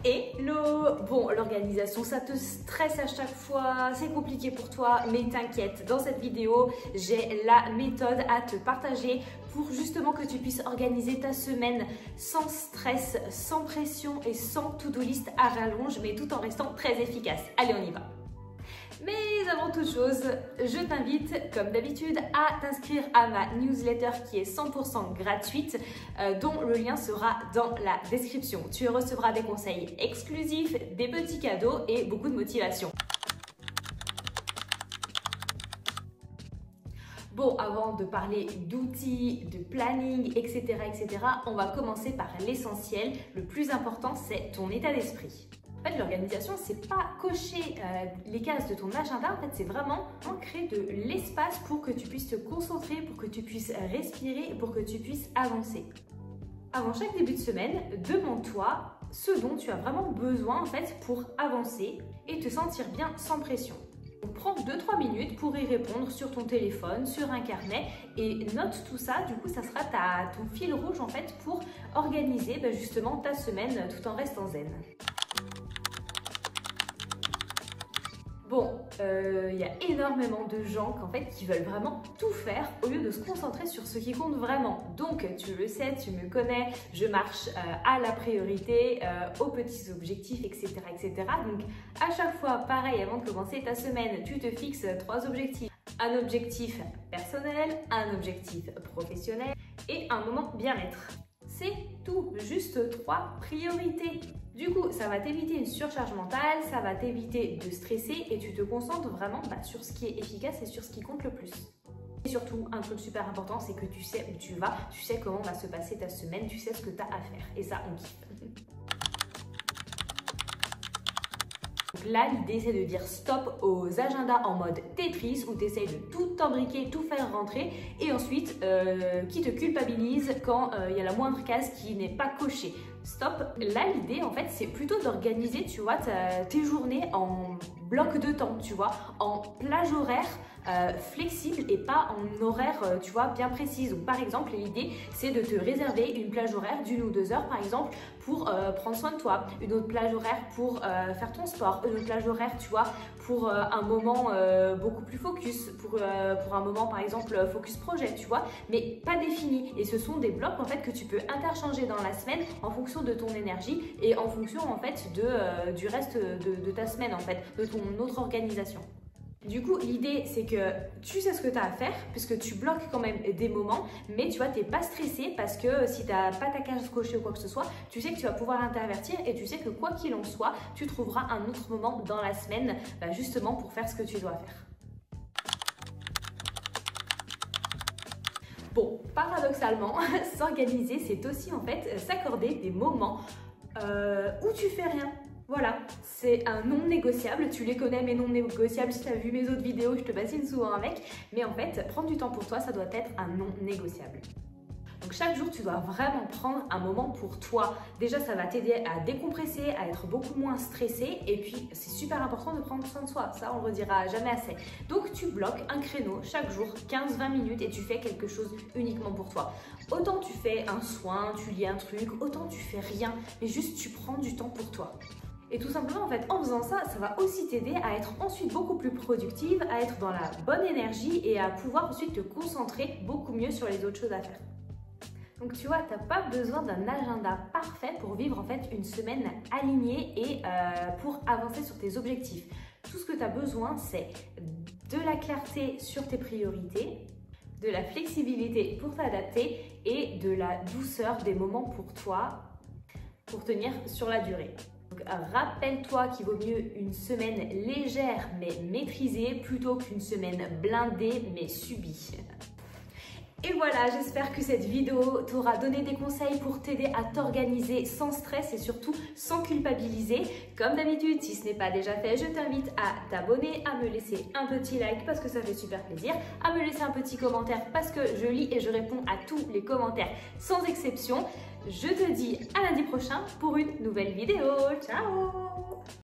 Hello! Bon, l'organisation, ça te stresse à chaque fois, c'est compliqué pour toi, mais t'inquiète, dans cette vidéo, j'ai la méthode à te partager pour justement que tu puisses organiser ta semaine sans stress, sans pression et sans to-do list à rallonge, mais tout en restant très efficace. Allez, on y va! Mais avant toute chose, je t'invite, comme d'habitude, à t'inscrire à ma newsletter qui est 100% gratuite, dont le lien sera dans la description. Tu recevras des conseils exclusifs, des petits cadeaux et beaucoup de motivation. Bon, avant de parler d'outils, de planning, etc., on va commencer par l'essentiel. Le plus important, c'est ton état d'esprit. En fait, l'organisation, c'est pas cocher les cases de ton agenda. En fait, c'est vraiment créer de l'espace pour que tu puisses te concentrer, pour que tu puisses respirer et pour que tu puisses avancer. Avant chaque début de semaine, demande-toi ce dont tu as vraiment besoin en fait pour avancer et te sentir bien sans pression. Donc, prends 2-3 minutes pour y répondre sur ton téléphone, sur un carnet et note tout ça. Du coup, ça sera ton fil rouge en fait pour organiser justement ta semaine tout en restant zen. Bon, il y a énormément de gens qui veulent vraiment tout faire au lieu de se concentrer sur ce qui compte vraiment. Donc, tu le sais, tu me connais, je marche à la priorité, aux petits objectifs, etc., etc. Donc, à chaque fois, pareil, avant de commencer ta semaine, tu te fixes 3 objectifs. Un objectif personnel, un objectif professionnel et un moment bien-être. C'est tout, juste 3 priorités. Du coup, ça va t'éviter une surcharge mentale, ça va t'éviter de stresser et tu te concentres vraiment sur ce qui est efficace et sur ce qui compte le plus. Et surtout, un truc super important, c'est que tu sais où tu vas, tu sais comment va se passer ta semaine, tu sais ce que tu as à faire. Et ça, on kiffe. Donc là, l'idée, c'est de dire stop aux agendas en mode Tetris où tu essayes de tout embriquer, tout faire rentrer et ensuite qui te culpabilise quand il y a la moindre case qui n'est pas cochée. Stop. Là, l'idée, en fait, c'est plutôt d'organiser, tu vois, tes journées en bloc de temps, tu vois, en plage horaire flexible et pas en horaire, tu vois, bien précise. Donc, par exemple, l'idée, c'est de te réserver une plage horaire d'1 ou 2 heures, par exemple, pour prendre soin de toi. Une autre plage horaire pour faire ton sport. Une autre plage horaire, tu vois, pour un moment beaucoup plus focus. Pour un moment, par exemple, focus projet, tu vois, mais pas défini. Et ce sont des blocs, en fait, que tu peux interchanger dans la semaine en fonction de ton énergie et en fonction, en fait, du reste de ta semaine, en fait, de ton autre organisation. Du coup, l'idée, c'est que tu sais ce que tu as à faire puisque tu bloques quand même des moments, mais tu vois, tu n'es pas stressé parce que si tu n'as pas ta case cochée ou quoi que ce soit, tu sais que tu vas pouvoir intervertir et tu sais que quoi qu'il en soit, tu trouveras un autre moment dans la semaine justement pour faire ce que tu dois faire. Bon, paradoxalement, s'organiser, c'est aussi en fait s'accorder des moments où tu fais rien. Voilà, c'est un non négociable, tu les connais mes non négociables, si tu as vu mes autres vidéos, je te bassine souvent avec, mais en fait, prendre du temps pour toi, ça doit être un non négociable. Donc chaque jour, tu dois vraiment prendre un moment pour toi. Déjà, ça va t'aider à décompresser, à être beaucoup moins stressé et puis c'est super important de prendre soin de soi, ça on ne le redira jamais assez. Donc tu bloques un créneau chaque jour, 15-20 minutes et tu fais quelque chose uniquement pour toi. Autant tu fais un soin, tu lis un truc, autant tu fais rien, mais juste tu prends du temps pour toi. Et tout simplement, en fait, en faisant ça, ça va aussi t'aider à être ensuite beaucoup plus productive, à être dans la bonne énergie et à pouvoir ensuite te concentrer beaucoup mieux sur les autres choses à faire. Donc tu vois, tu n'as pas besoin d'un agenda parfait pour vivre en fait une semaine alignée et pour avancer sur tes objectifs. Tout ce que tu as besoin, c'est de la clarté sur tes priorités, de la flexibilité pour t'adapter et de la douceur des moments pour toi pour tenir sur la durée. Rappelle-toi qu'il vaut mieux une semaine légère mais maîtrisée plutôt qu'une semaine blindée mais subie. Et voilà, j'espère que cette vidéo t'aura donné des conseils pour t'aider à t'organiser sans stress et surtout sans culpabiliser. Comme d'habitude, si ce n'est pas déjà fait, je t'invite à t'abonner, à me laisser un petit like parce que ça fait super plaisir, à me laisser un petit commentaire parce que je lis et je réponds à tous les commentaires sans exception. Je te dis à lundi prochain pour une nouvelle vidéo. Ciao!